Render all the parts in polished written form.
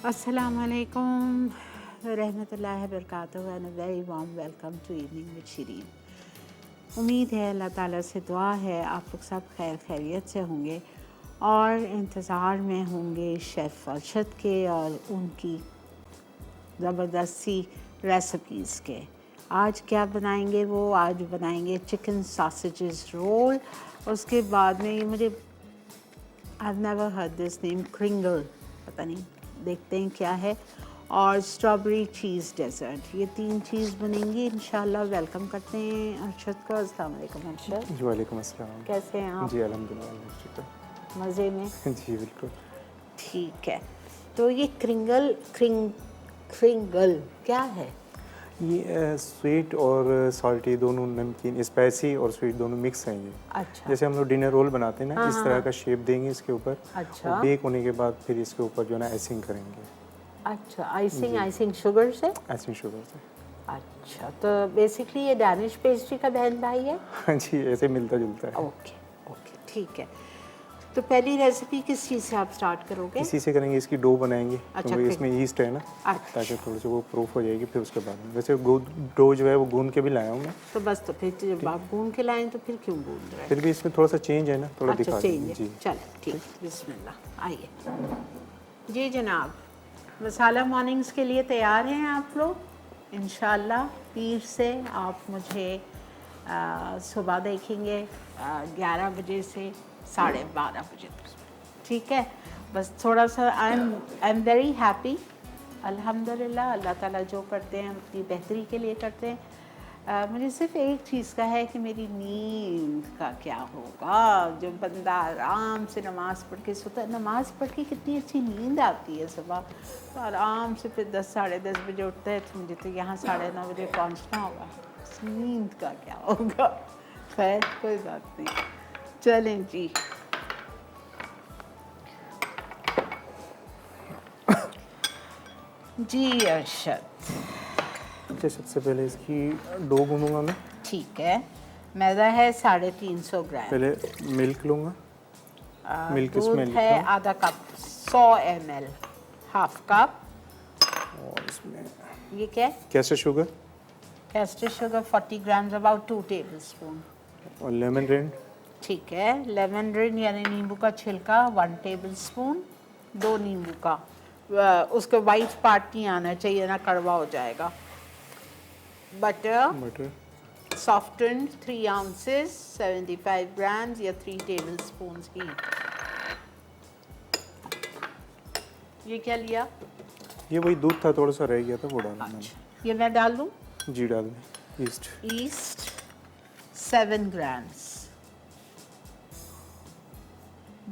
Assalamu alaikum रहमतुल्लाहि वबरकातुहू and very warm welcome to evening with Shireen. उम्मीद है अल्लाह ताला से दुआ है आप लोग सब खैर खैरियत से होंगे और इंतज़ार में होंगे शेफ़ अरशद के और उनकी ज़बरदस्ती रेसिपीज़ के। आज क्या बनाएंगे वो? आज बनाएंगे चिकन सॉसेजेस रोल। उसके बाद में ये मुझे I've never heard this name Kringle, पता नहीं, देखते हैं क्या है। और स्ट्रॉबेरी चीज़ डेज़र्ट, ये 3 चीज़ बनेंगी इंशाल्लाह। वेलकम करते हैं अरशद को। अस्सलाम वालेकुम अरशद। जी वालेकुम अस्सलाम। कैसे हैं आप? जी अल्हम्दुलिल्लाह शुक्र। मज़े में? जी बिल्कुल। ठीक है। तो ये क्रिंगल क्या है? ये स्वीट और सॉल्टी दोनों, नमकीन स्पाइसी और स्वीट दोनों मिक्स हैं ये। अच्छा। जैसे हम लोग डिनर रोल बनाते हैं ना, हाँ, इस हाँ, तरह हाँ। का शेप देंगे इसके ऊपर। अच्छा। और बेक होने के बाद फिर इसके ऊपर जो है ना आइसिंग करेंगे। अच्छा, आइसिंग शुगर से? आइसिंग शुगर से। अच्छा, तो बेसिकली ये डैनिश पेस्ट्री का बहन भाई है? हाँ जी, ऐसे मिलता जुलता है। ओके ओके, ठीक है। तो पहली रेसिपी किस चीज़ से आप स्टार्ट करोगे? इसी से करेंगे, इसकी डो बनाएंगे। अच्छा, क्योंकि इसमें ईस्ट है ना, अच्छा। ताकि थोड़ी सी वो प्रूफ हो जाएगी। फिर उसके बाद में वैसे डो जो है वो गूंद के भी लाया हूँ मैं। तो बस, तो फिर जब आप गूंद के लाएं तो फिर क्यों गूंद रहे हैं? फिर भी इसमें थोड़ा सा चेंज है ना, थोड़ा अच्छा, दिखा चेंज देंगे। है। जी चलो ठीक, बिस्मिल्लाह। आइए जी जनाब, मसाला मॉर्निंग्स के लिए तैयार हैं आप लोग? इंशाल्लाह पीर से आप मुझे सुबह देखेंगे 11 बजे से 12:30 बजे तक, ठीक है? बस थोड़ा सा आई एम वेरी हैप्पी, अल्हम्दुलिल्लाह। अल्लाह ताला जो करते हैं अपनी बेहतरी के लिए करते हैं। मुझे सिर्फ एक चीज़ का है कि मेरी नींद का क्या होगा। जो बंदा आराम से नमाज़ पढ़ के सोता है, नमाज़ पढ़ के कितनी अच्छी नींद आती है सुबह, तो आराम से फिर 10 साढ़े 10 बजे उठता है, तो मुझे तो यहाँ 9:30 बजे पहुँचना होगा। नींद का क्या होगा? खैर कोई बात नहीं, चलें जी। जी अरशद, अच्छा, सबसे पहले इसकी डो गूंदूंगा मैं। ठीक है। मैदा है 350 ग्राम। पहले मिल्क लूँगा। मिल्क दूध इसमें है लिखा। आधा कप, 100 ml, हाफ कप। और इसमें ये क्या है? कैसे sugar castor sugar 40 gram, about 2 table spoon. और लेमन रिंड। ठीक है। लेमन रिंड यानी नींबू का छिलका 1 टेबल स्पून, 2 नींबू का। उसका वाइट पार्ट नहीं आना चाहिए ना, कड़वा हो जाएगा। बटर softened 3 ounces 75 grams या 3 tablespoons ही। ये क्या लिया? ये वही दूध था, थोड़ा सा रह गया था, वो डाला मैंने। ये मैं डाल दूँ? जी डाल दें। East 7 grams,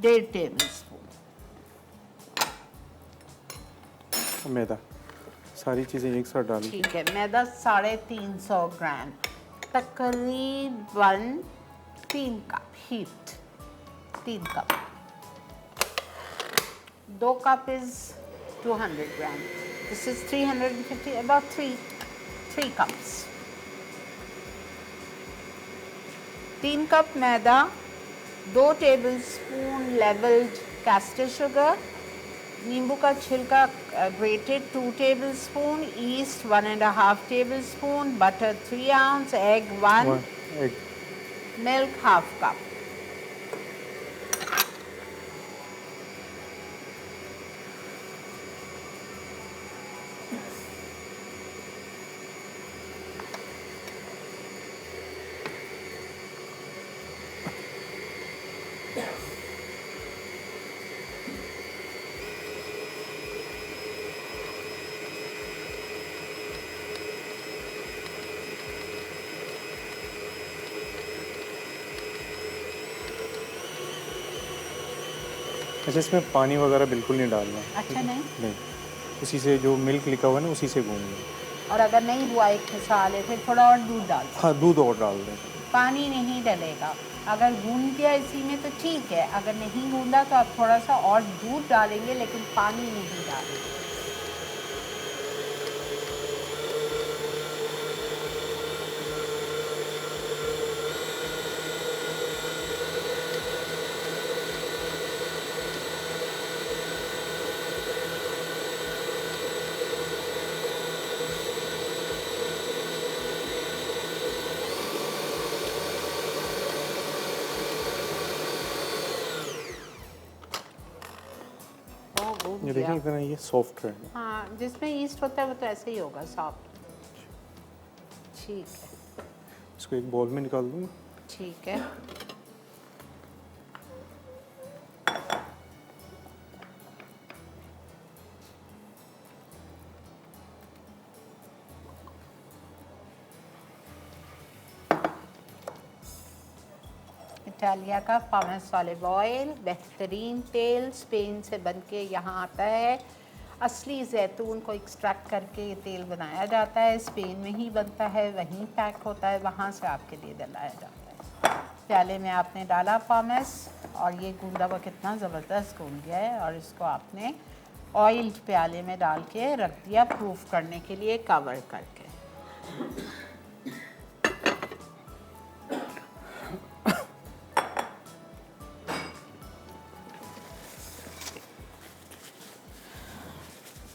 1.5 tablespoon। मैदा, सारी चीज़ें एक साथ डाली। ठीक है। मैदा 350 ग्राम, तकरीबन 3 कप हीट, 3 cup. 2 cup is 200 gram, this is 350, about 3 cups. 3 cup मैदा, 2 tablespoon levelled caster sugar, नींबू का छिलका grated 2 tablespoon, yeast 1.5 tablespoon, butter 3 ounce, egg 1, egg. Milk half cup. अच्छा, इसमें पानी वगैरह बिल्कुल नहीं डालना। अच्छा, नहीं? उसी से जो मिल्क लिखा हुआ है ना, उसी से गूंदना। और अगर नहीं हुआ एक मिसाल है, फिर थोड़ा और दूध डाल सकते। हाँ, दूध और डाल दें। पानी नहीं डलेगा। अगर गूंद दिया इसी में तो ठीक है, अगर नहीं गूंदा तो आप थोड़ा सा और दूध डालेंगे, लेकिन पानी नहीं डालेंगे। डूब ये गया। देखिए इतना ये सॉफ्ट रहेगा। हाँ, जिसमें ईस्ट होता है वो तो ऐसे ही होगा, सॉफ्ट। ठीक है, इसको एक बॉल में निकाल दूँगा। ठीक है। इटालिया का पामेस ऑलिव ऑयल, बेहतरीन तेल, स्पेन से बन के यहाँ आता है। असली जैतून को एक्सट्रैक्ट करके ये तेल बनाया जाता है, स्पेन में ही बनता है, वहीं पैक होता है, वहाँ से आपके लिए डलाया जाता है। प्याले में आपने डाला पामेस और ये गूंदा हुआ कितना ज़बरदस्त गूंद गया है, और इसको आपने ऑयल प्याले में डाल के रख दिया प्रूफ करने के लिए, कवर करके।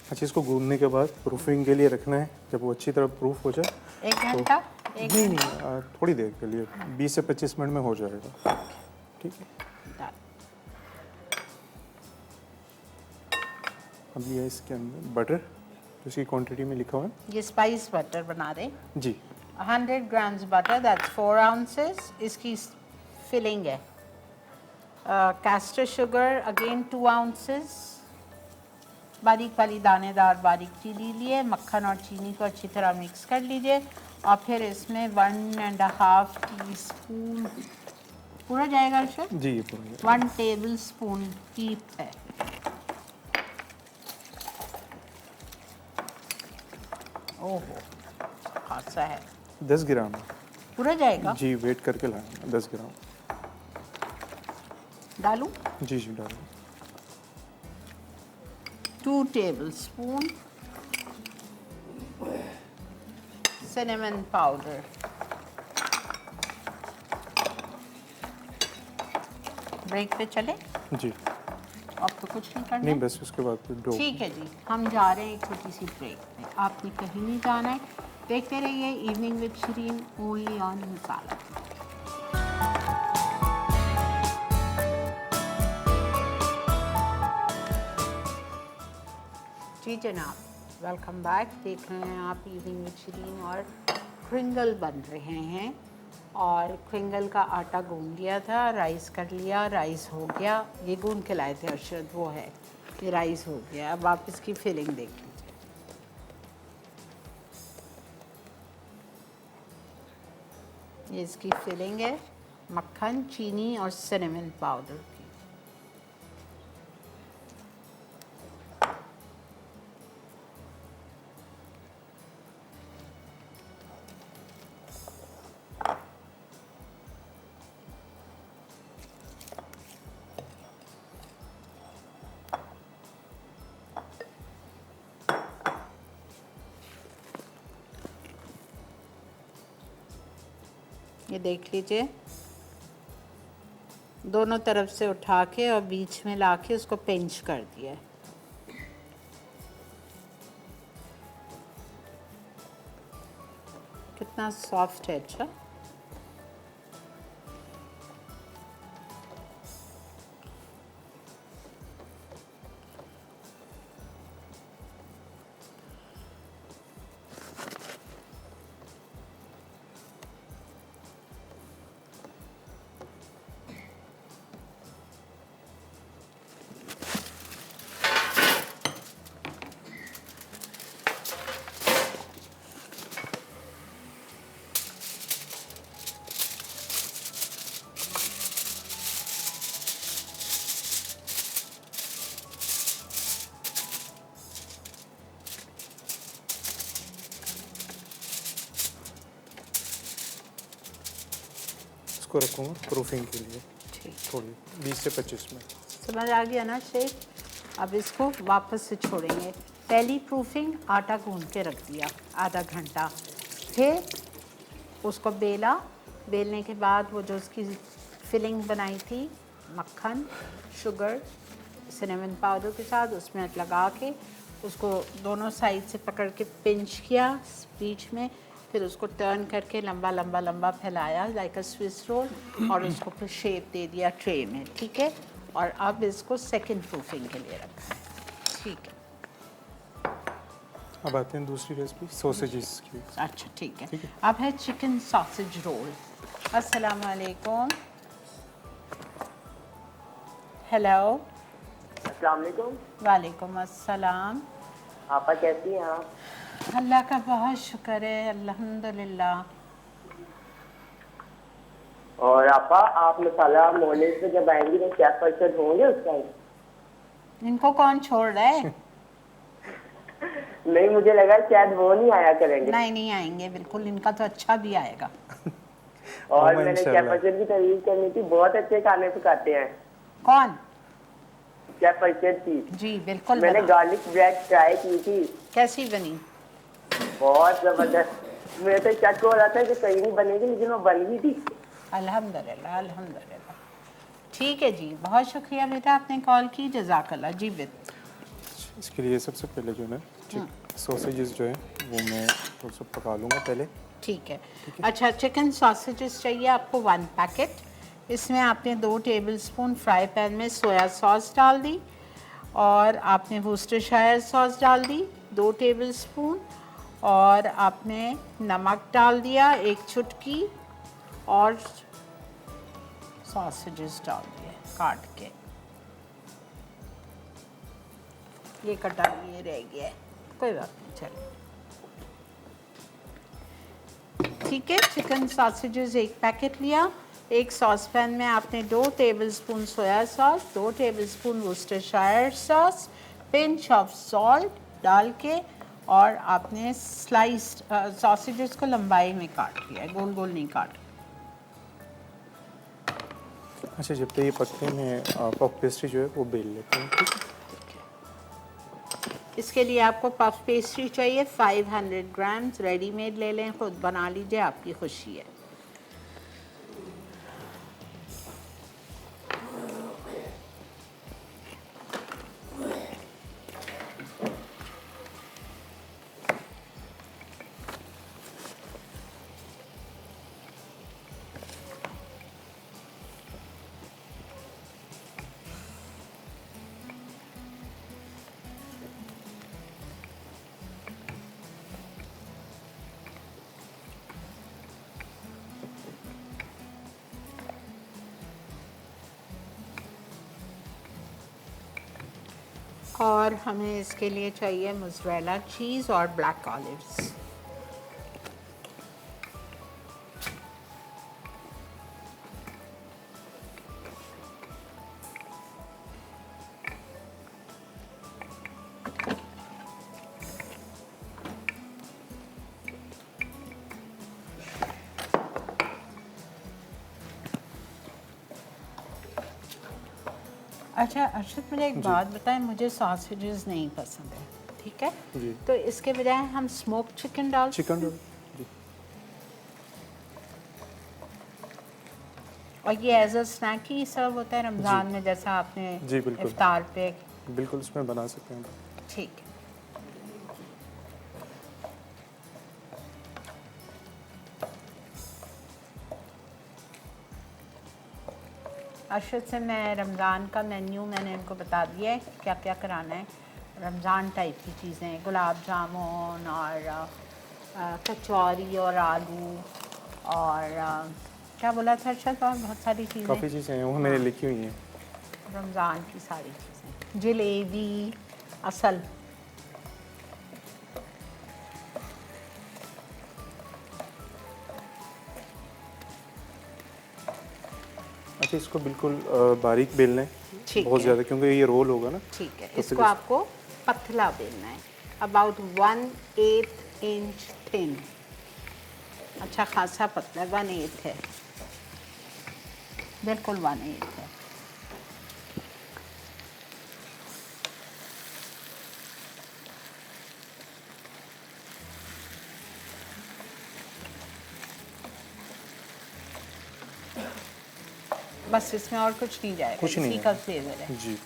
अच्छा, इसको गूंदने के बाद प्रूफिंग के लिए रखना है। जब वो अच्छी तरह प्रूफ हो जाए 1 घंटा? नहीं, थोड़ी देर के लिए 20 से 25 मिनट में हो जाएगा। ठीक है, डाल। अब ये इसके अंदर बटर, तो इसकी क्वांटिटी में लिखा हुआ है ये स्पाइस बटर बना रहे, जी। 100 ग्राम्स बटर, दैट्स 4 ounces। इसकी फिलिंग है। Castor sugar again 2 ounces। बारीक वाली दानेदार बारीक चीनी लिए, मक्खन और चीनी को अच्छी तरह मिक्स कर लीजिए, और फिर इसमें 1.5 टीस्पून पूरा जाएगा अर्शद? जी, ये पूरा 1 टेबल स्पून की है। ओहो, खासा है। 10 ग्राम पूरा जाएगा? जी, वेट करके लाया 10 ग्राम। डालूं? जी जी, डालो। 2 tablespoon cinnamon powder, ब्रेक पे चले? जी, अब तो कुछ नहीं करना। नहीं बस उसके बाद फिर डो। ठीक है जी, हम जा रहे हैं एक छोटी सी ब्रेक में, आपने कहीं नहीं जाना है। देखते रहिए evening with Shareen, only on मसाला। जी जनाब, वेलकम बैक। देख रहे हैं आप इवनिंग विद शरीन, और क्रिंगल बन रहे हैं। और क्रिंगल का आटा गूंद लिया था, राइस कर लिया, राइस हो गया। ये गूंद के लाए थे अरशद, वो है, ये राइस हो गया। अब आप इसकी फिलिंग देख लीजिए। ये इसकी फिलिंग है, मक्खन, चीनी और सिनेमन पाउडर की। ये देख लीजिए, दोनों तरफ से उठा के और बीच में लाके उसको पिंच कर दिया। कितना सॉफ्ट है। अच्छा, इसको रखूँगा प्रूफिंग के लिए ठीक, थोड़ी 20 से 25 मिनट। समझ आ गया ना शेख। अब इसको वापस से छोड़ेंगे। पहली प्रूफिंग, आटा गूंद के रख दिया आधा घंटा, फिर उसको बेला, बेलने के बाद वो जो उसकी फिलिंग बनाई थी मक्खन, शुगर, सिनेमन पाउडर के साथ, उसमें लगा के उसको दोनों साइड से पकड़ के पिंच किया बीच में, फिर उसको टर्न करके लंबा लंबा लंबा फैलाया लाइक अ स्विस रोल, और उसको फिर शेप दे दिया ट्रे में। ठीक है, और अब इसको सेकंड प्रूफिंग के लिए रखा है। ठीक है। अब आते हैं दूसरी रेसिपी सॉसेजेस की। अच्छा ठीक है। ठीक है। अब है चिकन सॉसेज रोल। अस्सलाम वालेकुम। हेलो। अस्सलाम वालेकुम। वालेकुम अस्सलाम। आपा कैसी हैं आप? अल्लाह का बहुत शुक्र है, अल्हम्दुलिल्लाह। और आपा आप मसाला मोहल्ले से जब आएंगी तो क्या परचेज होंगे उस टाइम? इनको कौन छोड़ रहा है? नहीं, मुझे लगा शायद वो नहीं आया करेंगे। नहीं नहीं आएंगे बिल्कुल, इनका तो अच्छा भी आएगा। और होगा मैंने इंशाल्लाह। शेफ परचेज की तारीफ करनी थी, बहुत अच्छे खाने पकाते हैं कौन? शेफ परचेज की। जी बिल्कुल मैंने बना। गार्लिक ब्रेड ट्राई की थी, कैसी बनी? बहुत जबरदस्त। मुझे तो शक हो रहा था कि कहीं नहीं बनेगी, लेकिन वो बन गई थी। अल्हम्दुलिल्लाह अल्हम्दुलिल्लाह। ठीक है जी, बहुत शुक्रिया बेटा आपने कॉल की, जज़ाकल्लाह जी। बिल्कुल। इसके लिए सबसे पहले जो है सॉसेजेस जो है वो मैं थोड़ा सा पका लूँगा पहले। ठीक है। अच्छा, चिकन सॉसेजेस चाहिए आपको 1 पैकेट। इसमें आपने 2 टेबलस्पून फ्राई पैन में सोया सॉस डाल दी और आपने वुस्टरशायर सॉस डाल दी 2 टेबलस्पून, और आपने नमक डाल दिया 1 चुटकी, और सॉसेजेस डाल दिए काट के। ये कटा ये रह गया है, कोई बात नहीं, चलो ठीक है। चिकन सॉसेजेस 1 पैकेट लिया। एक सॉस पैन में आपने 2 tablespoon soya sauce, 2 tablespoon Worcestershire sauce, pinch of salt डाल के, और आपने स्लाइस्ड सॉसेजेस को लंबाई में काट लिया है, गोल गोल नहीं काट। अच्छा, जब तक ये पकते हैं मैं पफ पेस्ट्री जो है वो बेल लेता हूँ। ठीक है। इसके लिए आपको पफ पेस्ट्री चाहिए 500 ग्राम्स, रेडीमेड ले लें, खुद बना लीजिए, आपकी खुशी है। और हमें इसके लिए चाहिए मोज़रेला चीज़ और ब्लैक ऑलिव्स। अच्छा अर्शद, मुझे एक बात बताएं, मुझे सॉसेजेस नहीं पसंद है, ठीक है? जी। तो इसके बजाय हम स्मोक चिकन डाल चिकन रोल जी। और ये एज अ स्नैक ही सर्व होता है रमज़ान में, जैसा आपने जी, बिल्कुल। इफ्तार पे। बिल्कुल उसमें बना सकते हैं। ठीक है। अर्शद से मैं रमज़ान का मेन्यू मैंने इनको बता दिया है क्या क्या कराना है। रमज़ान टाइप की चीज़ें, गुलाब जामुन और कचौरी और आलू और क्या बोला था अर्शद, और बहुत सारी काफ़ी चीज़ें चीज़ें हैं वो मैंने लिखी हुई हैं। रमज़ान की, सारी चीज़ें, जलेबी, असल। अच्छा, इसको बिल्कुल बारीक बेलना है, ठीक बहुत है। ज़्यादा, क्योंकि ये रोल होगा ना। ठीक है, तो इसको फिर आपको पतला बेलना है, अबाउट 1/8 इंच थिन। अच्छा खासा पतला, 1/8 है, बिल्कुल 1/8 है। बस इसमें और कुछ नहीं जाएगा, कुछ नहीं इसी है। का फ्लेवर है। जी।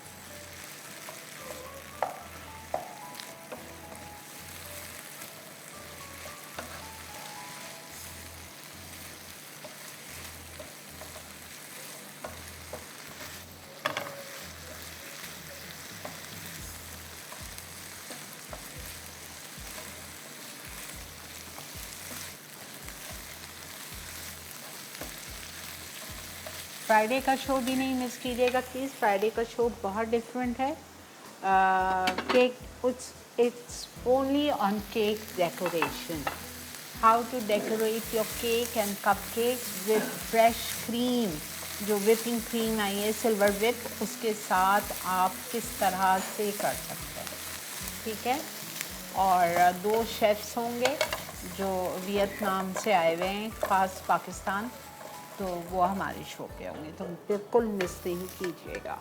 फ्राइडे का शो भी नहीं मिस कीजिएगा प्लीज़। फ्राइडे का शो बहुत डिफरेंट है। Cake it's only on cake decoration. How to decorate your cake and cupcakes with fresh cream. जो whipping cream आई है सिल्वर whip, उसके साथ आप किस तरह से कर सकते हैं, ठीक है। और 2 शेफ्स होंगे जो वियतनाम से आए हुए हैं, ख़ास पाकिस्तान, तो वो हमारे शो पे होंगे, तो बिल्कुल मिस नहीं कीजिएगा।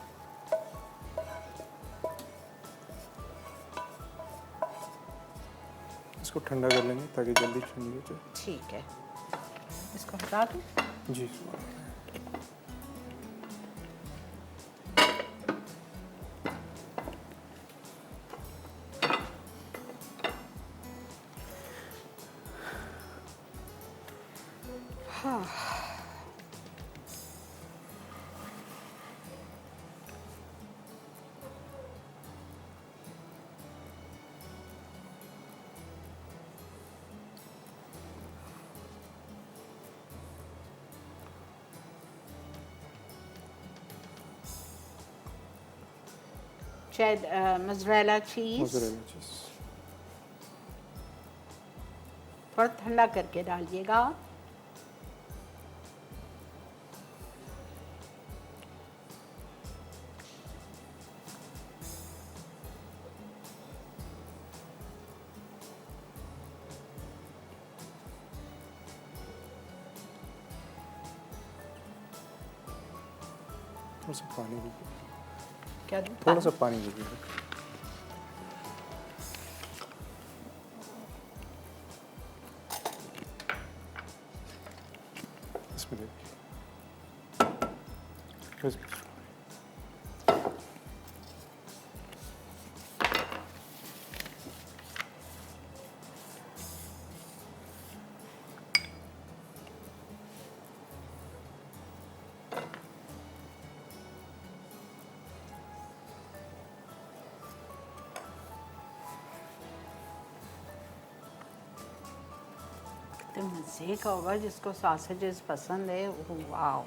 इसको ठंडा कर लेंगे ताकि जल्दी ठंडी हो जाए। ठीक है, इसको हटा दूँ? जी। हाँ, मोज़रेला चीज़ मोज़रेला चीज़ थोड़ा ठंडा करके डालिएगा। थोड़ा सा पानी दीजिए। क्या दूँ? थोड़ा सा पानी दीजिए। इसमें देखिए। तो मज़े का होगा जिसको सॉसेजेस पसंद है। वाह,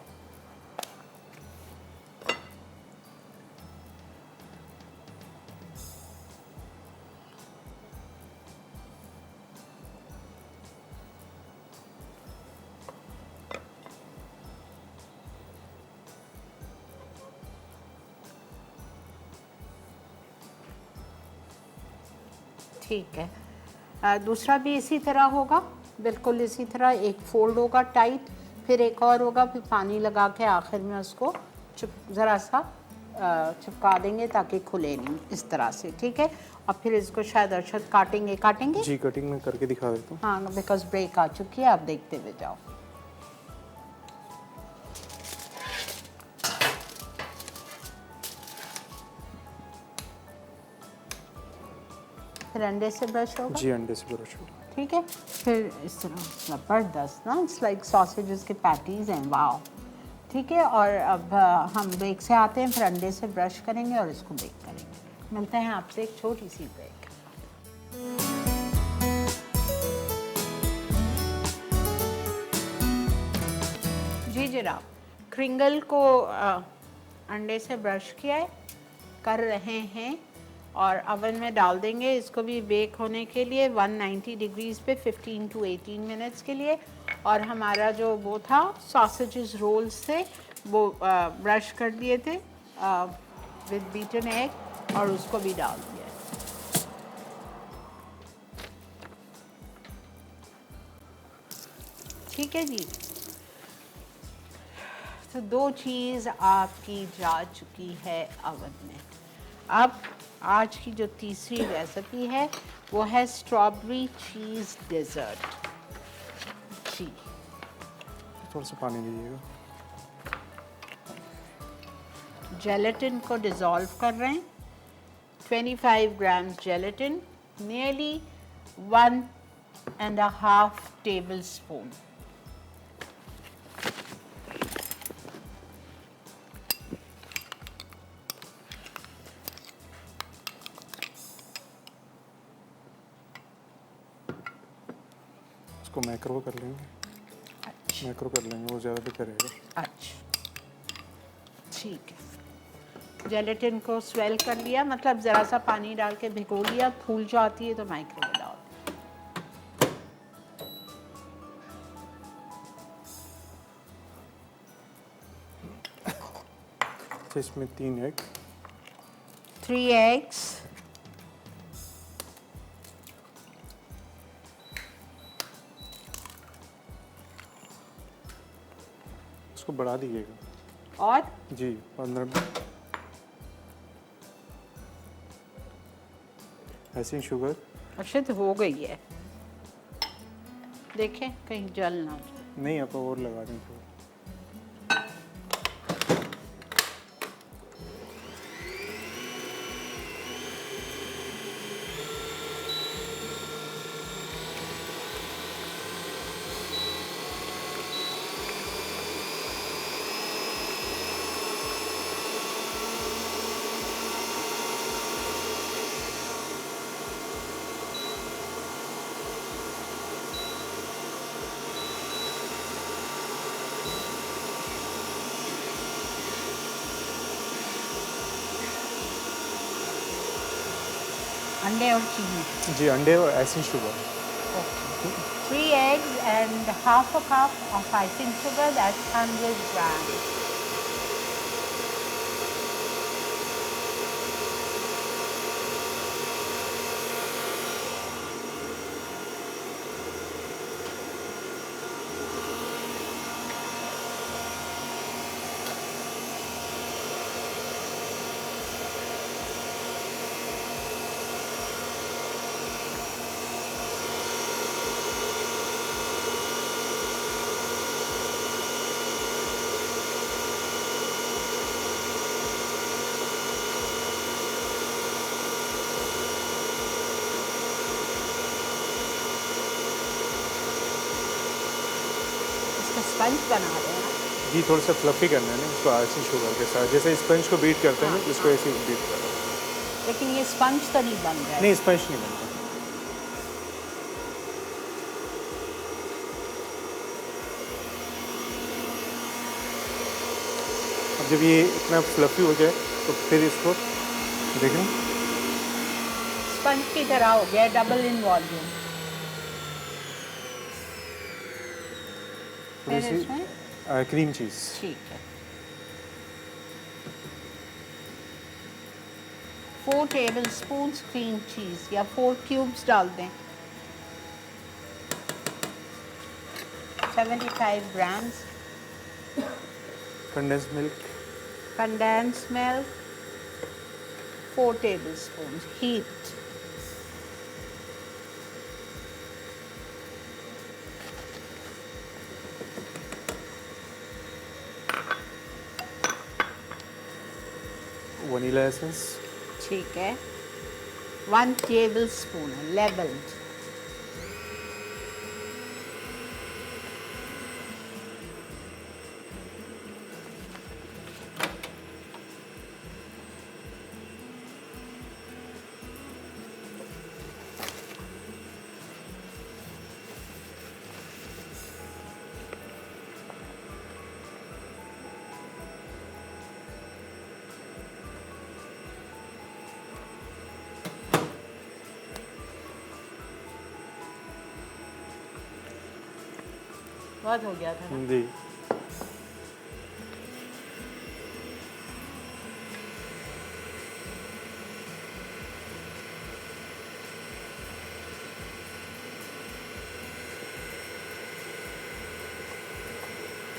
ठीक है। दूसरा भी इसी तरह होगा, बिल्कुल इसी तरह। एक फोल्ड होगा टाइट, फिर एक और होगा, फिर पानी लगा के आखिर में उसको ज़रा सा चिपका देंगे ताकि खुले नहीं, इस तरह से, ठीक है। और फिर इसको शायद अरशद काटेंगे। जी, कटिंग में करके दिखा देता हूँ। हाँ, बिकॉज ब्रेक आ चुकी है, आप देखते हुए जाओ। फिर अंडे से ब्रश होगा। जी, अंडे से ब्रश होगा। ठीक है, फिर इस तरह ज़बरदस्त ना, इट्स लाइक सॉसेजेस के पैटीज़ हैं। वाओ, ठीक है। और अब हम ब्रेक से आते हैं, फिर अंडे से ब्रश करेंगे और इसको बेक करेंगे। मिलते हैं आपसे एक छोटी सी ब्रेक। जी जनाब, क्रिंगल को अंडे से ब्रश किया है, कर रहे हैं और अवन में डाल देंगे। इसको भी बेक होने के लिए 190 डिग्रीज़ पे 15 to 18 मिनट्स के लिए। और हमारा जो वो था सॉसेजेस रोल्स थे, वो ब्रश कर दिए थे विद बीटन एग, और उसको भी डाल दिया। ठीक है जी, तो 2 चीज़ आपकी जा चुकी है अवन में। अब आज की जो तीसरी रेसिपी है वो है स्ट्रॉबेरी चीज़ डेजर्ट। जी, थोड़ा सा पानी दीजिएगा। जेलेटिन को डिज़ोल्व कर रहे हैं। 25 ग्राम जेलेटिन, नियरली 1.5 टेबल स्पून। इसको मैक्रो कर लेंगे। अच्छा मैक्रो कर लेंगे, वो ज़्यादा बेहतर रहेगा। अच्छा, ठीक है, जेलेटिन को स्वेल कर लिया, मतलब ज़रा सा पानी डाल के भिगो लिया, फूल जाती है तो माइक्रोवेव डाल। इसमें 3 एग, 3 eggs, इसको बढ़ा दीजिएगा और जी 15 ऐसी शुगर। अच्छा तो हो गई है, देखें कहीं जल ना जाए। नहीं आप और लगा दें थोड़ा। अंडे और चीनी। जी अंडे और ऐसी sugar. 3 eggs and half a cup of icing sugar, that's 100 grams. Sponge बना रहे हैं। जी थोड़ा सा फ्लफी करना है ना इसको ऐसी शुगर के साथ, जैसे स्पंज को बीट करते हैं ना इसको ऐसे बीट करना है। लेकिन ये स्पंज तो नहीं बन रहा है। नहीं स्पंज नहीं बनता। अब जब ये इतना फ्लफी हो जाए तो फिर इसको देखें स्पंज की तरह हो गया, डबल इन वॉल्यूम। थोड़ी फिर सी इसमें क्रीम चीज़। ठीक है, 4 टेबलस्पून क्रीम चीज़ या 4 क्यूब्स डाल दें। 75 grams condense milk. condensed milk, 4 tablespoons, heat. Vanilla essence. ठीक है, 1 tablespoon leveled. बहुत हो गया था ना? जी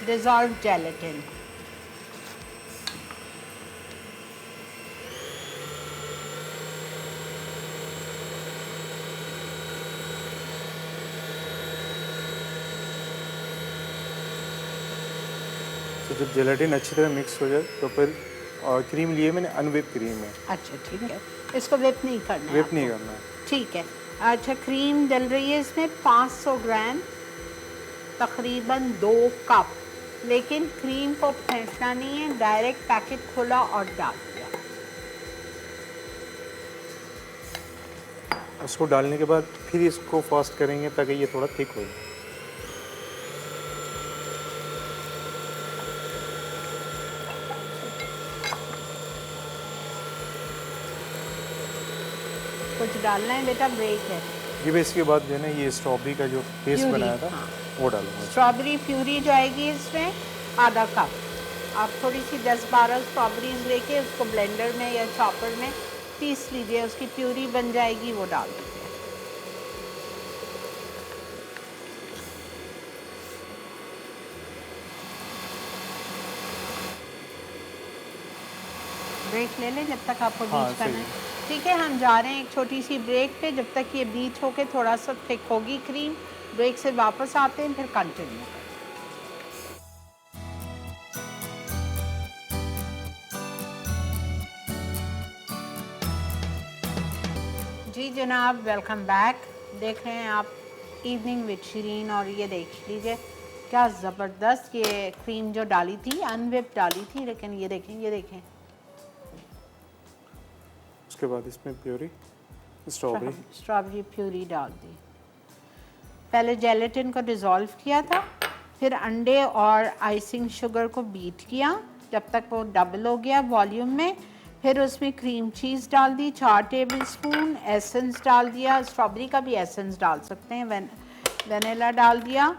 Dissolved gelatin. तो जब जेलेटिन अच्छी तरह मिक्स हो जाए तो फिर और क्रीम लिए मैंने अनविप क्रीम है। अच्छा ठीक है, इसको whip नहीं करना है विप नहीं आपको। करना है। ठीक है, अच्छा क्रीम डल रही है इसमें 500 ग्राम, तकरीबन 2 कप। लेकिन क्रीम को फेंटना नहीं है, डायरेक्ट पैकेट खोला और डाल दिया। उसको डालने के बाद फिर इसको फास्ट करेंगे ताकि ये थोड़ा थिक हो जाए। कुछ डालना है बेटा? ब्रेक है। ये भी इसके बाद जो है ना ये स्ट्रॉबेरी का जो पेस्ट प्यूरी, बनाया था हाँ। वो डालूंगा। स्ट्रॉबेरी प्यूरी जाएगी इसमें आधा कप। आप थोड़ी सी 10-12 स्ट्रॉबेरीज लेके उसको ब्लेंडर में या चॉपर में पीस लीजिए, उसकी प्यूरी बन जाएगी, वो डाल दीजिए। ब्रेक ले लें जब तक आपको हाँ, बीच सही करना है। है। ठीक है, हम जा रहे हैं एक छोटी सी ब्रेक पे, जब तक ये बीच होके थोड़ा सा थिक होगी क्रीम। ब्रेक से वापस आते हैं, फिर कंटिन्यू करते हैं। जी जनाब, वेलकम बैक। देख रहे हैं आप इवनिंग विद शिरीन, और ये देख लीजिए क्या ज़बरदस्त ये क्रीम जो डाली थी, अनविप डाली थी, लेकिन ये देखें, ये देखें। उसके बाद इसमें प्यूरी स्ट्रॉबेरी स्ट्रॉबेरी प्यूरी डाल दी। पहले जेलेटिन को डिज़ोल्व किया था, फिर अंडे और आइसिंग शुगर को बीट किया जब तक वो डबल हो गया वॉल्यूम में। फिर उसमें क्रीम चीज़ डाल दी 4 टेबलस्पून, एसेंस डाल दिया, स्ट्रॉबेरी का भी एसेंस डाल सकते हैं, वनीला डाल दिया।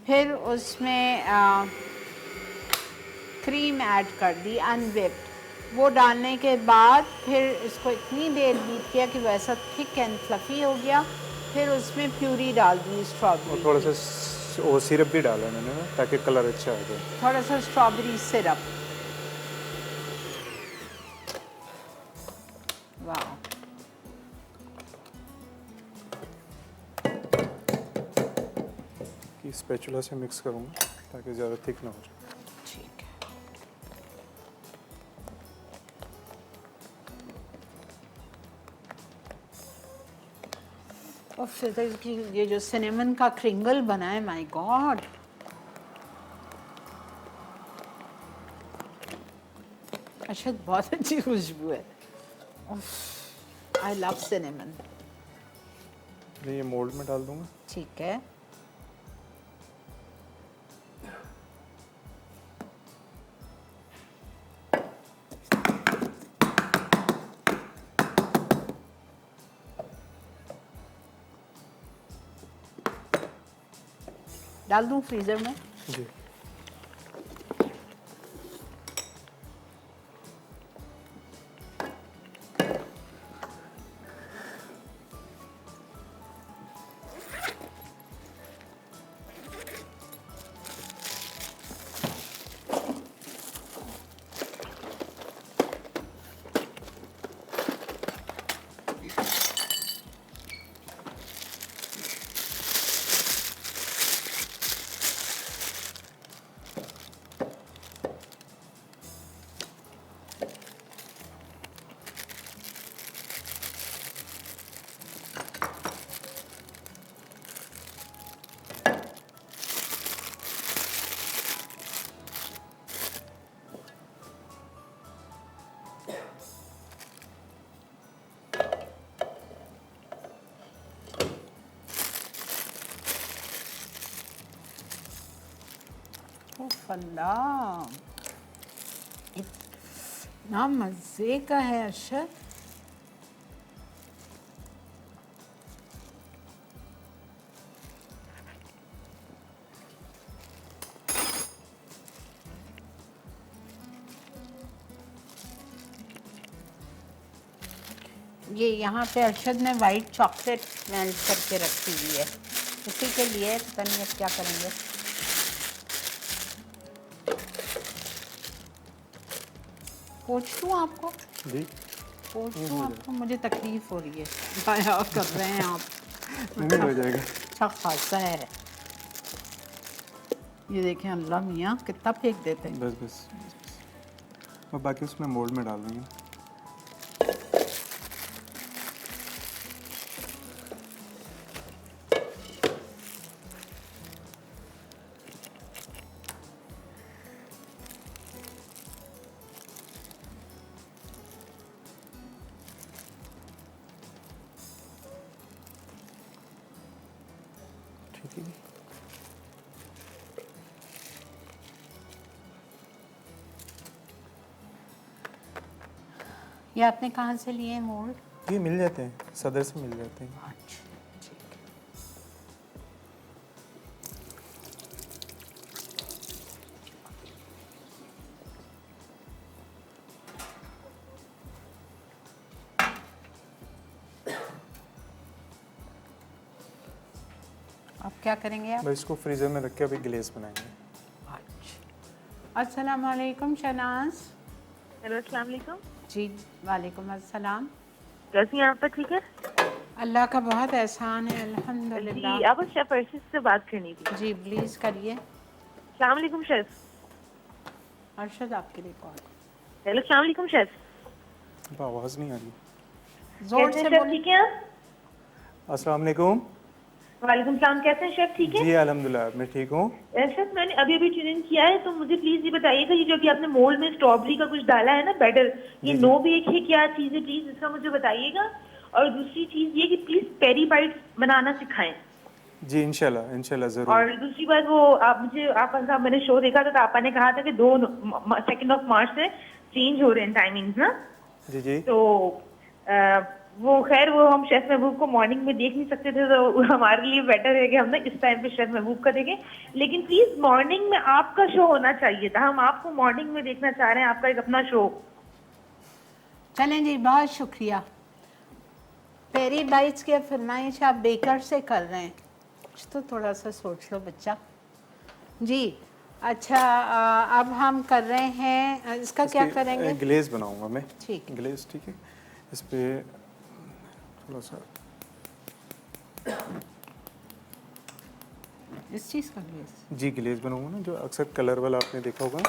फिर उसमें क्रीम ऐड कर दी अनविप्ड। वो डालने के बाद फिर इसको इतनी देर बीट किया कि वैसा थिक एंड फ्लफ़ी हो गया। फिर उसमें प्यूरी डाल दी और स्ट्रॉबेरी थोड़ा की, सा वो सिरप भी डाला है मैंने ना, ताकि कलर अच्छा आ जाए। थोड़ा सा स्ट्रॉबेरी सिरप। वाह, कि स्पैचुला से मिक्स करूँगा ताकि ज़्यादा थिक ना हो जाए। ठीक है। और फिर तो इसकी ये जो सिनेमन का क्रिंगल बना है, माय गॉड, अच्छा बहुत अच्छी खुशबू है। I love cinnamon. मैं ये मोल्ड में डाल दूँगा। ठीक है। डाल दूं फ्रीज़र में? जी। अल्लाह, इतना मज़े का है अरशद। ये यहाँ पे अरशद ने वाइट चॉकलेट मेल्ट करके रखी हुई है, उसी के लिए पता नहीं अब क्या करेंगे। पूछ दूँ आपको? जी। पूछ दूँ आपको? मुझे तकलीफ़ हो रही है, क्या कर रहे हैं आप? नहीं हो जाएगा। अच्छा खासा है। ये देखें, अल्लाह मियाँ कितना फेंक देते हैं। बस बस बस बस। और बाकी उसमें मोल्ड में डाल देंगे। ठीक है। ये आपने कहाँ से लिए हैं मोल्ड? ये मिल जाते हैं, सदर से मिल जाते हैं। अच्छा ठीक है। अब क्या करेंगे आप? बस इसको फ्रीज़र में रख के अभी ग्लेज बनाएंगे। अच्छा। अस्सलाम वालेकुम शनाज। हेलो अस्सलाम वालेकुम। जी वालेकुम अस्सलाम। कैसी हैं आप? पर ठीक है अल्लाह का बहुत एहसान है जी। अल्हम्दुलिल्लाह। आपको शेफ अर्शिद से बात करनी थी। जी प्लीज़ करिए। अस्सलाम वालेकुम शेफ। अरशद आपके लिए कॉल। हेलो अस्सलाम वालेकुम शेफ। अब आवाज़ नहीं आ रही। जोर कैसे हैं से शेफ? बोलिए। ठीक है आप? अस्सलाम वालेकुम। वालेकुम सलाम। कैसे हैं शेफ? ठीक है जी अल्हम्दुलिल्लाह मैं ठीक हूँ। शेफ, मैंने अभी अभी ट्यूनिंग किया है, तो मुझे प्लीज ये बताइएगा, ये जो कि आपने मोल्ड में स्ट्रॉबेरी का कुछ डाला है ना बैटर, ये जी, जी। नो बेक है क्या चीज है? प्लीज इसका मुझे बताइएगा। और दूसरी चीज ये कि प्लीज पेरी बाइट्स बनाना सिखाएं। जी इंशाल्लाह इंशाल्लाह ज़रूर। और दूसरी बात, वो आप मैंने शो देखा था, तो आपा ने कहा था कि 2 मार्च से चेंज हो रहे हैं टाइमिंग्स ना। जी जी। तो वो खैर वो हम शेफ महबूब को मॉर्निंग में देख नहीं सकते थे, तो हमारे लिए बेटर है कि हम ना इस टाइम पे शेफ महबूब का देखें। लेकिन प्लीज मॉर्निंग में आपका शो होना चाहिए था, हम आपको मॉर्निंग में देखना चाह रहे हैं, आपका एक अपना शो। चलें जी, बहुत शुक्रिया। पेरी बाइट्स की फरमाइश आप बेकर से कर रहे हैं, कुछ तो थोड़ा सा सोच लो बच्चा जी। अच्छा अब हम कर रहे हैं, इसका क्या करेंगे? ग्लेज बनाऊंगा मैं। ठीक है। ग्लेज ठीक है। इस पे थोड़ा सा इस चीज़ का ग्लेज। जी ग्लेज बनाऊंगा ना, जो अक्सर कलर वाला आपने देखा होगा।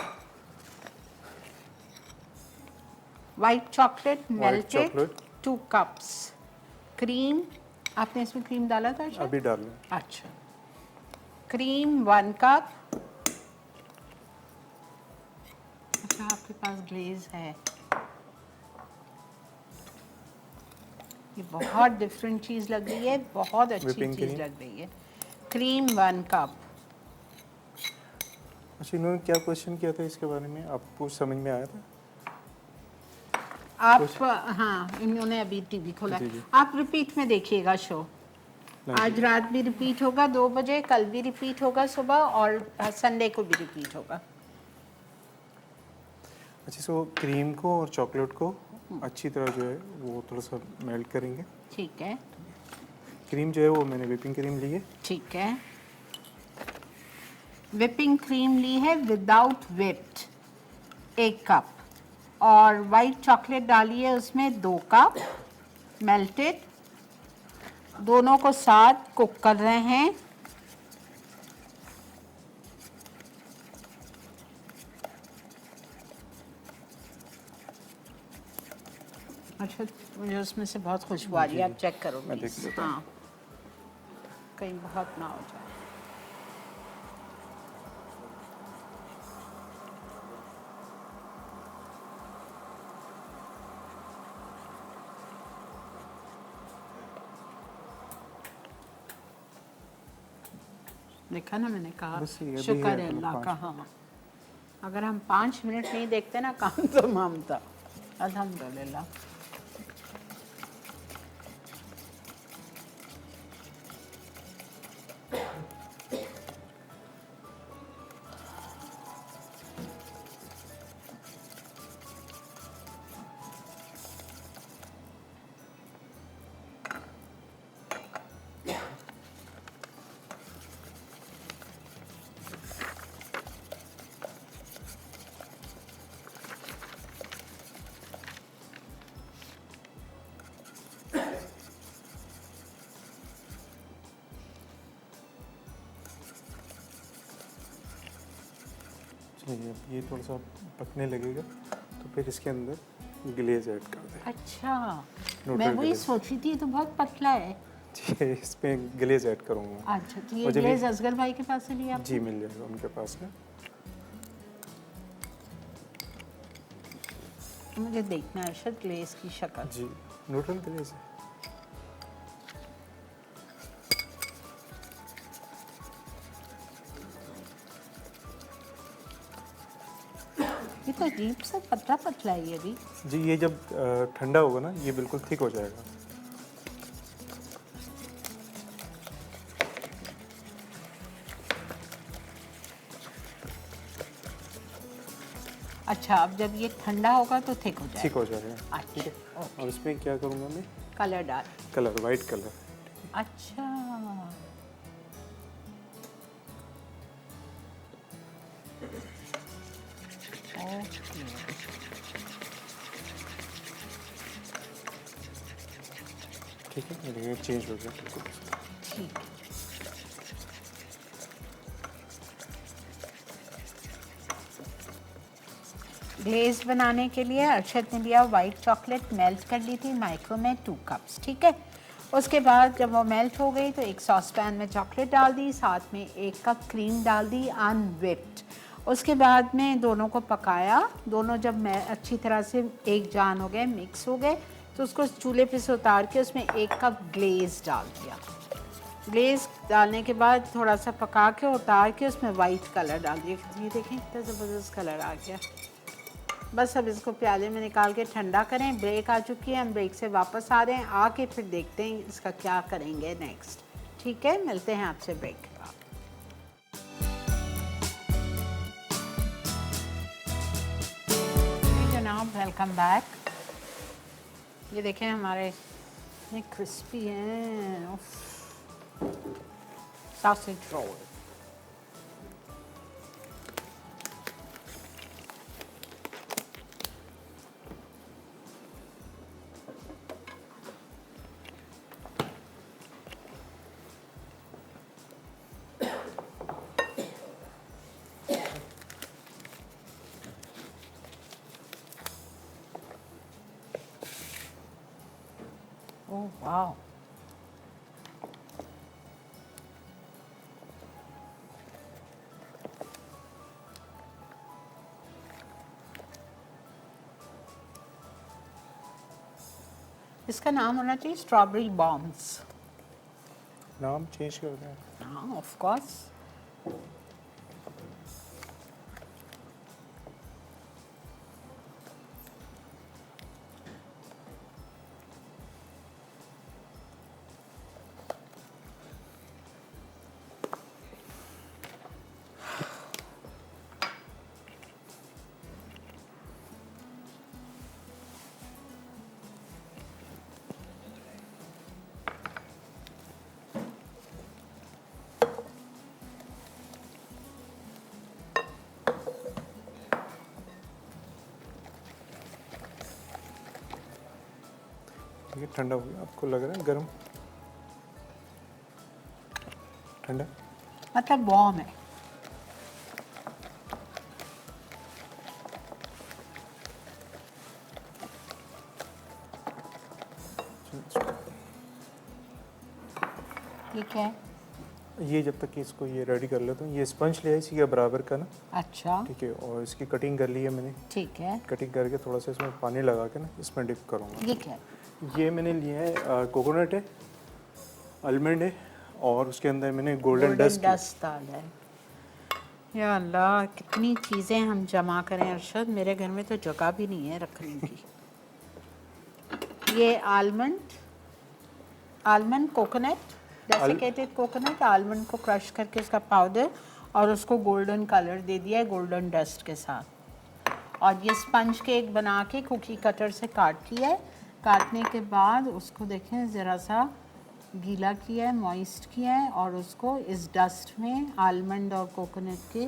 White chocolate White melted chocolate। 2 cups. Cream, आपने इसमें क्रीम डाला था शायद? अभी डाल लें। अच्छा। Cream 1 cup. अच्छा आपके पास ग्लेज है। ये बहुत डिफरेंट चीज़ लग रही है, बहुत अच्छी Whipping चीज़ cream। लग रही है। Cream 1 cup. अच्छा इन्होंने क्या क्वेश्चन किया था इसके बारे में, आपको समझ में आया था? आप हाँ, इन्होंने अभी टीवी खोला जी, है। जी। आप रिपीट में देखिएगा शो। आज रात भी रिपीट होगा 2 बजे, कल भी रिपीट होगा सुबह, और संडे को भी रिपीट होगा। अच्छा सो क्रीम को और चॉकलेट को अच्छी तरह जो है वो थोड़ा सा मेल्ट करेंगे। ठीक है। क्रीम जो है वो मैंने व्हिपिंग क्रीम ली है। ठीक है। व्हिपिंग क्रीम ली है विदाउट व्हिप्ड 1 कप, और वाइट चॉकलेट डाली है उसमें 2 कप मेल्टेड। दोनों को साथ कुक कर रहे हैं। अच्छा मुझे उसमें से बहुत खुशबू आ रही है, आप चेक करो मैं प्लीज। देख लेता हूँ। हाँ कहीं बहुत ना हो जाए। देखा ना, मैंने कहा बस ये भी शुक्र है, है अल्लाह मतलब का। हाँ अगर हम 5 मिनट नहीं देखते ना काम तो हम था। अल्हम्दुलिल्लाह। चलिए अब ये थोड़ा सा पकने लगेगा तो फिर इसके अंदर ग्लेज ऐड कर दें। अच्छा न्यूट्रल मैं वही ग्लेज। सोच रही थी, ये तो बहुत पतला है। जी इस पे ग्लेज ऐड करूँगा। अच्छा तो ये मुझे भी- ग्लेज असगर भाई के पास से लिया आपने? जी मिल जाएगा उनके पास है। मुझे देखना है अरशद ग्लेज की शक्ल। जी न्यूट्रल ग्लेज है। ये तो अजीब सा पतला पतला है ये भी। जी ये जब ठंडा होगा ना ये बिल्कुल थिक हो जाएगा। अच्छा, अब जब ये ठंडा होगा तो थिक हो थिक जाएगा। हो जाएगा। ठीक है। अच्छा, और इसमें क्या करूँगा मैं, कलर डाल। Colour white colour. अच्छा, ओके, ठीक है, ये देखिए चेंज हो गया बिल्कुल। ठीक है। ग्लेज बनाने के लिए अरशद ने लिया वाइट चॉकलेट, मेल्ट कर ली थी माइक्रो में 2 कप्स, ठीक है। उसके बाद जब वो मेल्ट हो गई तो एक सॉस पैन में चॉकलेट डाल दी, साथ में 1 कप क्रीम डाल दी अनविप्ड। उसके बाद में दोनों को पकाया। दोनों जब मैं अच्छी तरह से एक जान हो गए, मिक्स हो गए, तो उसको चूल्हे पे से उतार के उसमें 1 कप ग्लेज डाल दिया। ग्लेज डालने के बाद थोड़ा सा पका के उतार के उसमें वाइट कलर डाल दिया। ये देखें कितना ज़बरदस्त कलर आ गया। बस अब इसको प्याले में निकाल के ठंडा करें। ब्रेक आ चुकी है, हम ब्रेक से वापस आ रहे हैं, आके फिर देखते हैं इसका क्या करेंगे नेक्स्ट। ठीक है, मिलते हैं आपसे ब्रेक के बाद। जनाब वेलकम बैक। ये देखें हमारे इतने क्रिस्पी हैं। Sausage roll. Oh, wow. इसका नाम होना चाहिए स्ट्रॉबेरी बॉम्ब्स। नाम चेंज कर दें। हाँ, ऑफ कोर्स। ठीक है, ठंडा हो गया। आपको लग रहा है गर्म? ठंडा? मतलब वार्म है। ठीक है। ये जब तक कि इसको ये रेडी कर लेता हूँ, ये स्पंज लिया है इसी का बराबर का ना, अच्छा, ठीक है। और इसकी कटिंग कर ली है मैंने। ठीक है। कटिंग करके थोड़ा सा इसमें पानी लगा के ना इसमें डिप करूँगा। ठीक है। ये मैंने लिया है कोकोनट है, आलमंड है, और उसके अंदर मैंने गोल्डन डस्ट डाला है। या अल्लाह, कितनी चीज़ें हम जमा करें अरशद, मेरे घर में तो जगह भी नहीं है रखने की। ये almond coconut, desiccated coconut, almond को क्रश करके उसका पाउडर और उसको गोल्डन कलर दे दिया है गोल्डन डस्ट के साथ। और ये स्पंज केक बना के कुकी कटर से काट लिया है। काटने के बाद उसको देखें ज़रा सा गीला किया है, मॉइस्ट किया है, और उसको इस डस्ट में आलमंड और कोकोनट के,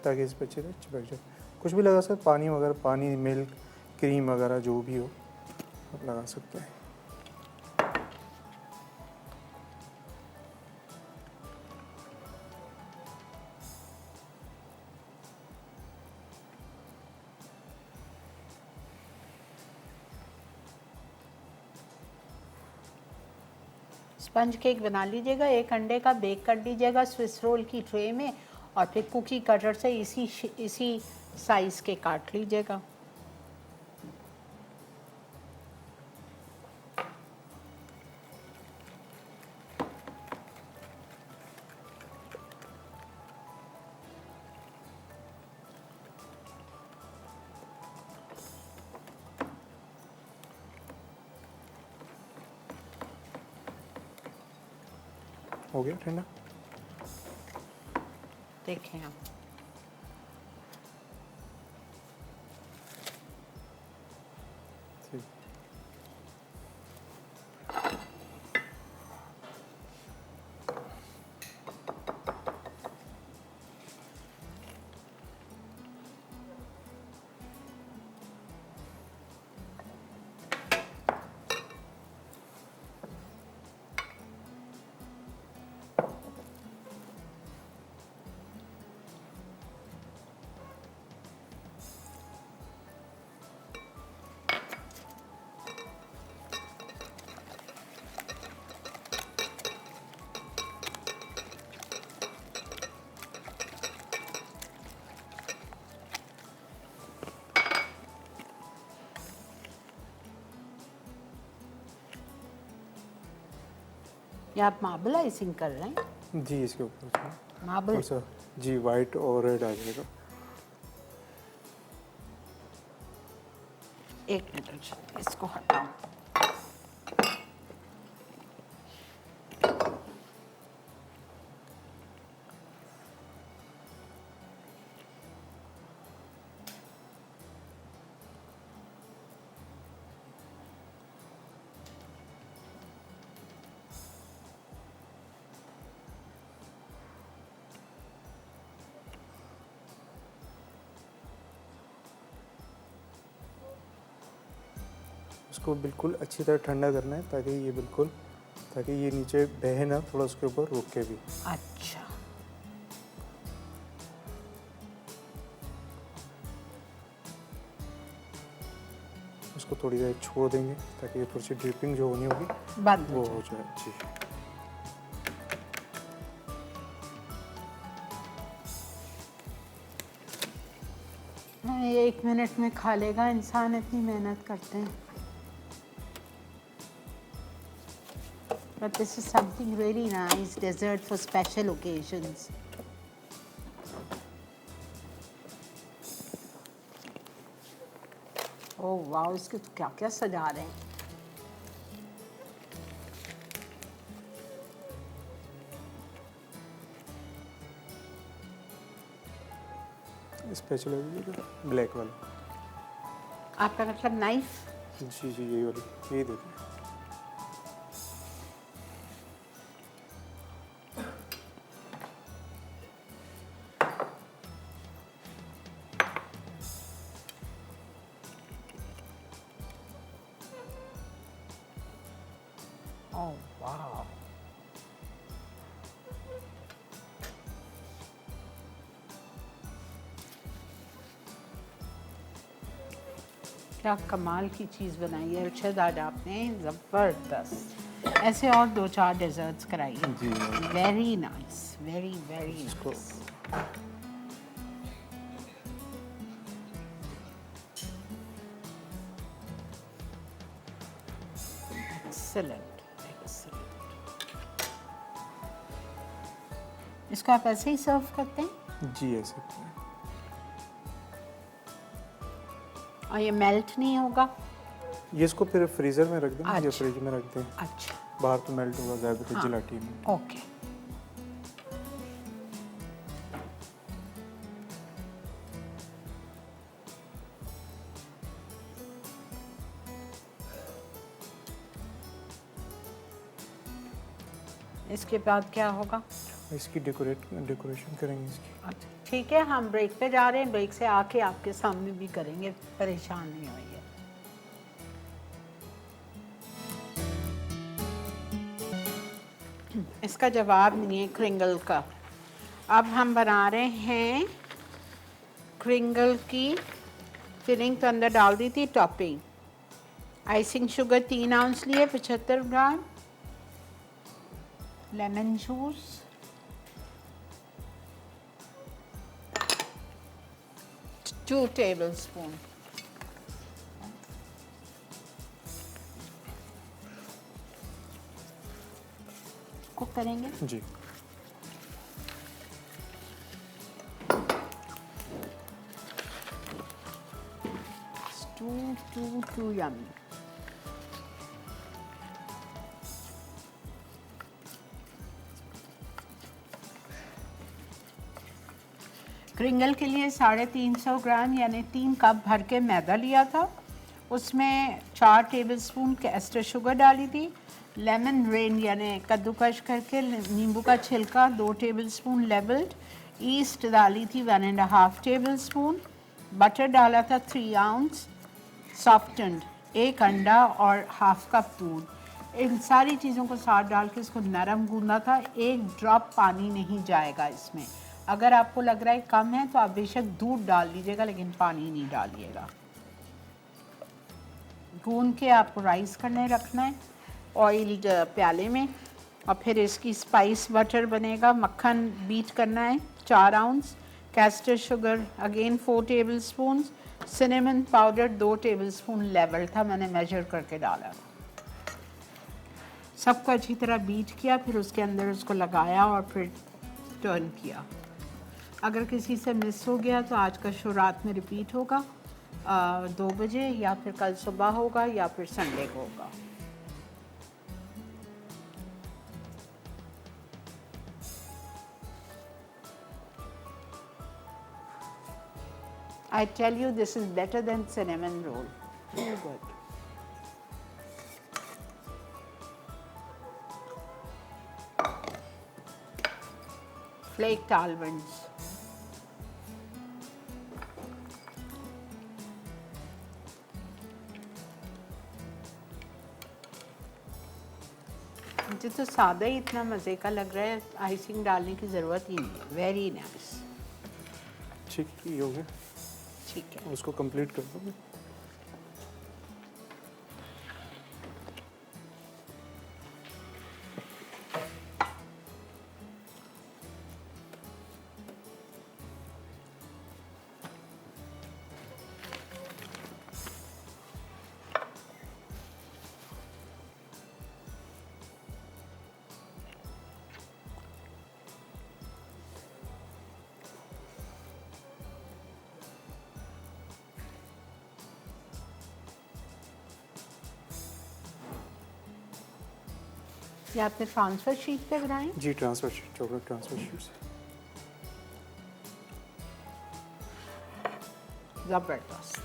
ताकि इस पर अच्छे से चिपक जाए। कुछ भी लगा सकते, पानी वगैरह, पानी, मिल्क, क्रीम वगैरह जो भी हो आप लगा सकते हैं। स्पंज केक बना लीजिएगा। 1 अंडे का बेक कर लीजिएगा स्विस रोल की ट्रे में, और फिर कुकी कटर से इसी साइज़ के काट लीजिएगा। हो गया ठंडा। देखें आप। ठीक। ये आप मार्बल आइसिंग कर रहे हैं? जी इसके ऊपर थोड़ा मार्बल। सा जी वाइट और रेड आ जाएगा। एक मिनट, इसको हटाऊं। इसको बिल्कुल अच्छी तरह ठंडा करना है ताकि ये बिल्कुल, ताकि ये नीचे बहे ना, थोड़ा उसके ऊपर रुक के भी। अच्छा, उसको थोड़ी देर छोड़ देंगे ताकि ये थोड़ी सी ड्रिपिंग जो होनी होगी बंद वो हो हो जाए। जी जाए। ये 1 मिनट में खा लेगा इंसान, इतनी मेहनत करते हैं। But this is something really nice, dessert for special occasions. Oh wow, इसके तो क्या क्या सजा रहे हैं। स्पेशल ब्लैक वाला। आपका मतलब नाइफ? जी जी यही वाली, यही देखिए। Oh wow. क्या कमाल की चीज़ बनाई है अरशद आज आपने, ज़बरदस्त। ऐसे और 2-4 डेजर्ट्स कराइए। जी वेरी नाइस, वेरी वेरी इसको नाइस। Excellent, excellent. इसको आप ऐसे ही सर्व करते हैं जी ऐसे। और ये मेल्ट नहीं होगा? ये इसको फिर फ्रीज़र में रख दें या अच्छा। फ्रिज में रख दें। अच्छा, बाहर तो मेल्ट होगा ज़्यादा हाँ। जिलाटी में। ओके। इसके बाद क्या होगा? इसकी डेकोरेशन करेंगे इसकी। अच्छा ठीक है, हम ब्रेक पे जा रहे हैं, ब्रेक से आके आपके सामने भी करेंगे, परेशान नहीं होइए। इसका जवाब नहीं है क्रिंगल का। अब हम बना रहे हैं क्रिंगल की फिलिंग, तो अंदर डाल दी थी टॉपिंग। आइसिंग शुगर 3 आउंस लिए, 75 gram lemon juice, two tablespoon cook करेंगे। जी 2 yummy। क्रिंगल के लिए 350 ग्राम यानी 3 कप भर के मैदा लिया था। उसमें 4 टेबलस्पून कैस्टर शुगर डाली थी। लेमन रेन यानी कद्दूकश करके नींबू का छिलका 2 टेबलस्पून लेवल्ड। ईस्ट डाली थी 1.5 टेबलस्पून। बटर डाला था 3 आउंस। सॉफ्टेंड 1 अंडा और हाफ कप दूध। इन सारी चीज़ों को साथ डाल के इसको नरम गूंदा था। 1 ड्रॉप पानी नहीं जाएगा इसमें। अगर आपको लग रहा है कम है तो आप बेशक दूध डाल दीजिएगा, लेकिन पानी नहीं डालिएगा। गूंद के आपको राइस करने रखना है ऑयल्ड प्याले में, और फिर इसकी स्पाइस बटर बनेगा। मक्खन बीट करना है 4 ounce. Castor sugar again 4 tablespoon. Cinnamon powder 2 tablespoon level था, मैंने मेजर करके डाला। सबको अच्छी तरह बीट किया, फिर उसके अंदर उसको लगाया और फिर टर्न किया। अगर किसी से मिस हो गया तो आज का शो रात में रिपीट होगा 2 बजे, या फिर कल सुबह होगा, या फिर संडे को होगा। I tell you, this is better than cinnamon roll. Very good. Flaked almonds. मुझे तो सादा ही इतना मज़े का लग रहा है, आइसिंग डालने की ज़रूरत ही नहीं है। Very nice. ठीक ही हो गया, ठीक है। उसको कंप्लीट कर दो। ये आपने ट्रांसफ़र शीट पे बनाए? जी, transfer sheet, chocolate transfer sheet से। ज़बरदस्त।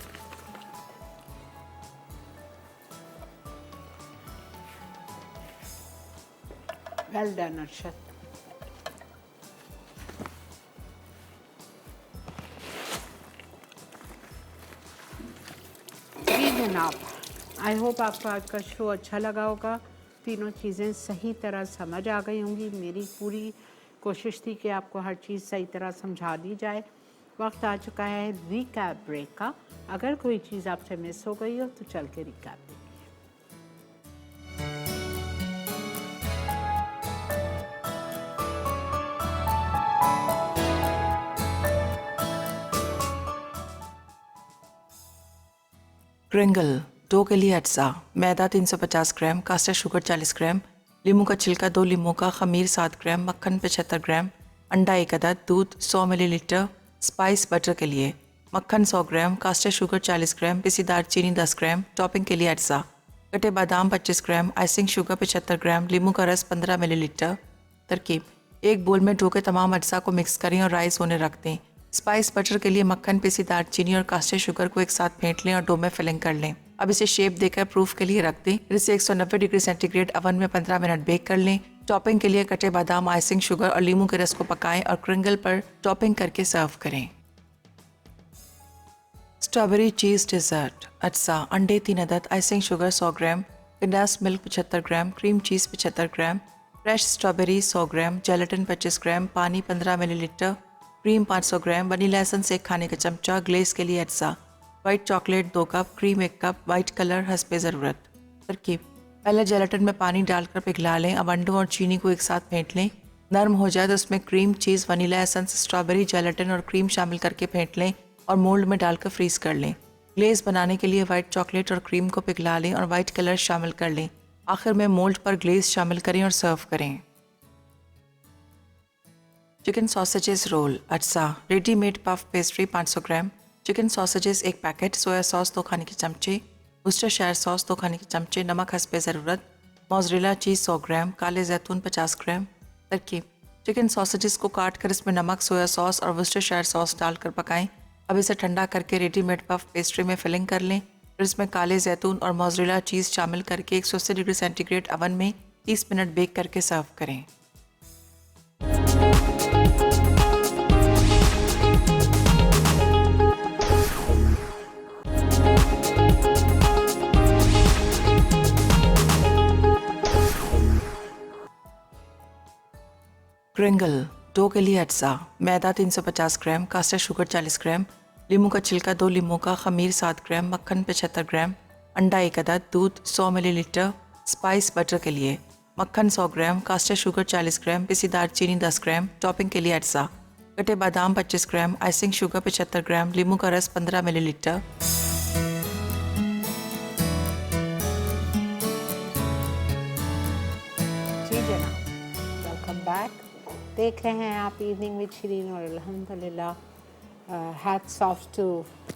Well done Arshad. जी जनाब, आई होप आपको आज का शो अच्छा लगा होगा। तीनों चीज़ें सही तरह समझ आ गई होंगी। मेरी पूरी कोशिश थी कि आपको हर चीज़ सही तरह समझा दी जाए। वक्त आ चुका है रिकैप ब्रेक का। अगर कोई चीज़ आपसे मिस हो गई हो तो चल के रिकैप देखिए। क्रिंगल डो के लिए अज्जा: मैदा 350 ग्राम, कास्टर शुगर 40 ग्राम, लीमू का छिलका 2 लीमू का, खमीर 7 ग्राम, मक्खन 75 ग्राम, अंडा 1 अदद, दूध 100 मिलीलीटर। स्पाइस बटर के लिए मक्खन 100 ग्राम, कास्टर शुगर 40 ग्राम, पिसी दालचीनी 10 ग्राम। टॉपिंग के लिए अज्जा: कटे बादाम 25 ग्राम, आइसिंग शुगर 75 ग्राम, लीमू का रस 15 मिलीलीटर। तरकीब: एक बोल में डो के तमाम अज्जा को मिक्स करें और राइस होने रख दें। स्पाइस बटर के लिए मक्खन, पिसी दालचीनी और कास्टर शुगर को एक साथ फेंट लें और डो में फिलिंग कर लें। अब इसे शेप देकर प्रूफ के लिए रख दें। फिर इसे 190 डिग्री सेंटीग्रेड अवन में 15 मिनट बेक कर लें। टॉपिंग के लिए कटे बादाम, आइसिंग शुगर और लीमू के रस को पकाएं और क्रिंगल पर टॉपिंग करके सर्व करें। स्ट्रॉबेरी चीज़ डिज़र्ट अज्जा: अंडे 3 अदद, icing sugar 100 gram, condensed milk 75 gram, cream cheese 75 gram, fresh strawberry 100 gram, gelatin 25 gram, पानी 15 millilitre, cream 500 gram, vanilla essence 1 खाने का चमचा। ग्लेज के लिए अज्जा: white chocolate 2 cup, cream 1 cup, white colour हस्बे ज़रूरत। तरकीब: पहले जेलेटिन में पानी डालकर पिघला लें। अब अंडों और चीनी को एक साथ फेंट लें। नरम हो जाए तो उसमें cream cheese, vanilla essence, strawberry, gelatin और क्रीम शामिल करके फेंट लें और मोल्ड में डालकर फ्रीज कर लें। ग्लेज बनाने के लिए वाइट चॉकलेट और क्रीम को पिघला लें और वाइट कलर शामिल कर लें। आखिर में मोल्ड पर ग्लेज शामिल करें और सर्व करें। चिकन सॉसेजेस रोल अज्जा: readymade puff pastry 500 gram, chicken sausages 1 packet, soya sauce 2 खाने के चमचे, वर्सेस्टरशायर सॉस 2 खाने के चमचे, नमक हस्बे ज़रूरत, मोज़रेला चीज़ 100 ग्राम, काले जैतून 50 ग्राम। तरकीब: चिकन सॉसेजेस को काट कर इसमें नमक, सोया सॉस और वर्सेस्टरशायर सॉस डालकर पकाएं। अब इसे ठंडा करके रेडीमेड पफ पेस्ट्री में फिलिंग कर लें। फिर इसमें काले जैतून और मोज़रेला चीज़ शामिल करके 180 डिग्री सेंटीग्रेड अवन में 30 मिनट बेक करके सर्व करें। क्रिंगल डो के लिए अज्जा: मैदा 350 ग्राम, कास्टर शुगर 40 ग्राम, लीमू का छिलका 2 लीमू का, खमीर 7 ग्राम, मक्खन 75 ग्राम, अंडा 1 अदद, दूध 100 मिलीलीटर। स्पाइस बटर के लिए मक्खन 100 ग्राम, कास्टर शुगर 40 ग्राम, पिसी दालचीनी 10 ग्राम। टॉपिंग के लिए अज्जा: कटे बादाम 25 ग्राम, आइसिंग शुगर 75 ग्राम, लीमू का रस 15 मिलीलीटर। जी जनाब, वेलकम बैक। देख रहे हैं आप इवनिंग विद शरीन और अल्हम्दुलिल्लाह hats off to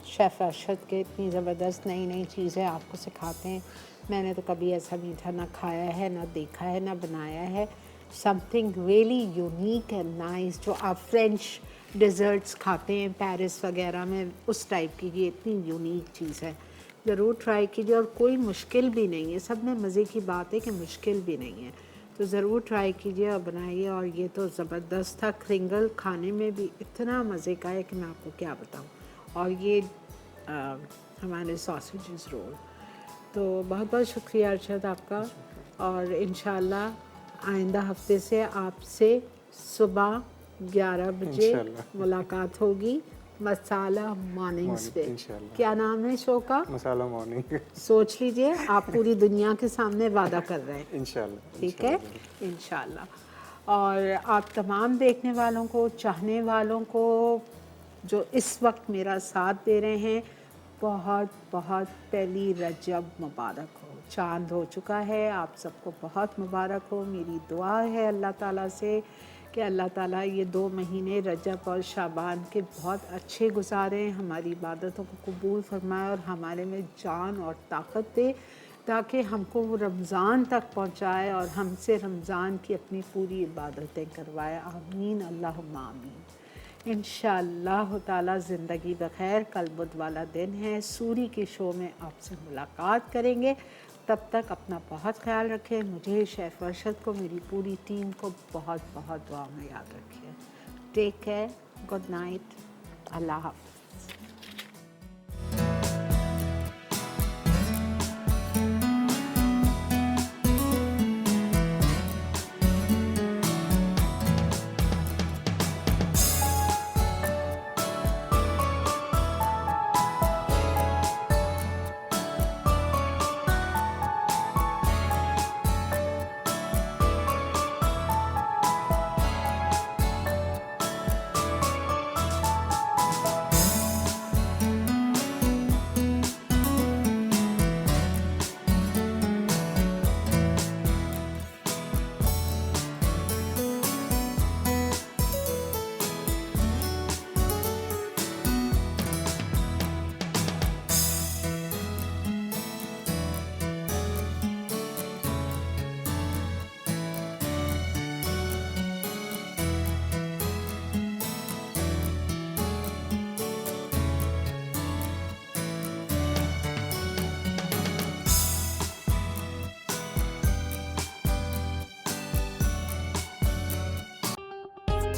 chef Arshad के इतनी ज़बरदस्त नई नई चीज़ें आपको सिखाते हैं। मैंने तो कभी ऐसा मीठा ना खाया है, ना देखा है, ना बनाया है। Something really unique and nice, जो आप फ्रेंच डिज़र्ट्स खाते हैं पेरिस वगैरह में, उस टाइप की ये इतनी यूनिक चीज़ है। ज़रूर ट्राई कीजिए और कोई मुश्किल भी नहीं है। सब में मज़े की बात है कि मुश्किल भी नहीं है, तो ज़रूर ट्राई कीजिए और बनाइए। और ये तो ज़बरदस्त था। क्रिंगल खाने में भी इतना मज़े का है कि मैं आपको क्या बताऊँ। और ये हमारे सॉसेजेस रोल, तो बहुत बहुत शुक्रिया अरशद आपका। और इंशाल्लाह आइंदा हफ्ते से आपसे सुबह 11 बजे मुलाकात होगी मसाला मॉर्निंग्स पे। क्या नाम है शो का? मसाला मॉर्निंग। सोच लीजिए, आप पूरी दुनिया के सामने वादा कर रहे हैं। इंशाल्लाह। ठीक है, इंशाल्लाह। और आप तमाम देखने वालों को, चाहने वालों को जो इस वक्त मेरा साथ दे रहे हैं, बहुत बहुत पहली रजब मुबारक हो। चांद हो चुका है, आप सबको बहुत मुबारक हो। मेरी दुआ है अल्लाह ताला से कि अल्लाह ताला ये 2 महीने रजब और शाबान के बहुत अच्छे गुजारें, हमारी इबादतों को कबूल फरमाए और हमारे में जान और ताकत दे, ताकि हमको वो रमज़ान तक पहुँचाए और हमसे रमज़ान की अपनी पूरी इबादतें करवाए। आमीन, अल्लाहुम्मा आमीन। इंशाअल्लाह ताला ज़िंदगी बखैर, कल बुध वाला दिन है, सूरी के शो में आपसे मुलाकात करेंगे। तब तक अपना बहुत ख्याल रखें। मुझे, शेफ़ अरशद को, मेरी पूरी टीम को बहुत बहुत दुआ में याद रखिए। टेक केयर, गुड नाइट, अल्लाह हाफ़िज़।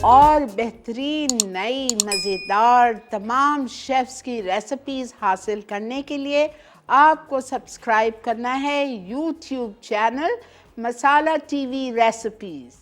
और बेहतरीन नई मज़ेदार तमाम शेफ़्स की रेसिपीज़ हासिल करने के लिए आपको सब्सक्राइब करना है यूट्यूब चैनल मसाला टीवी रेसिपीज़।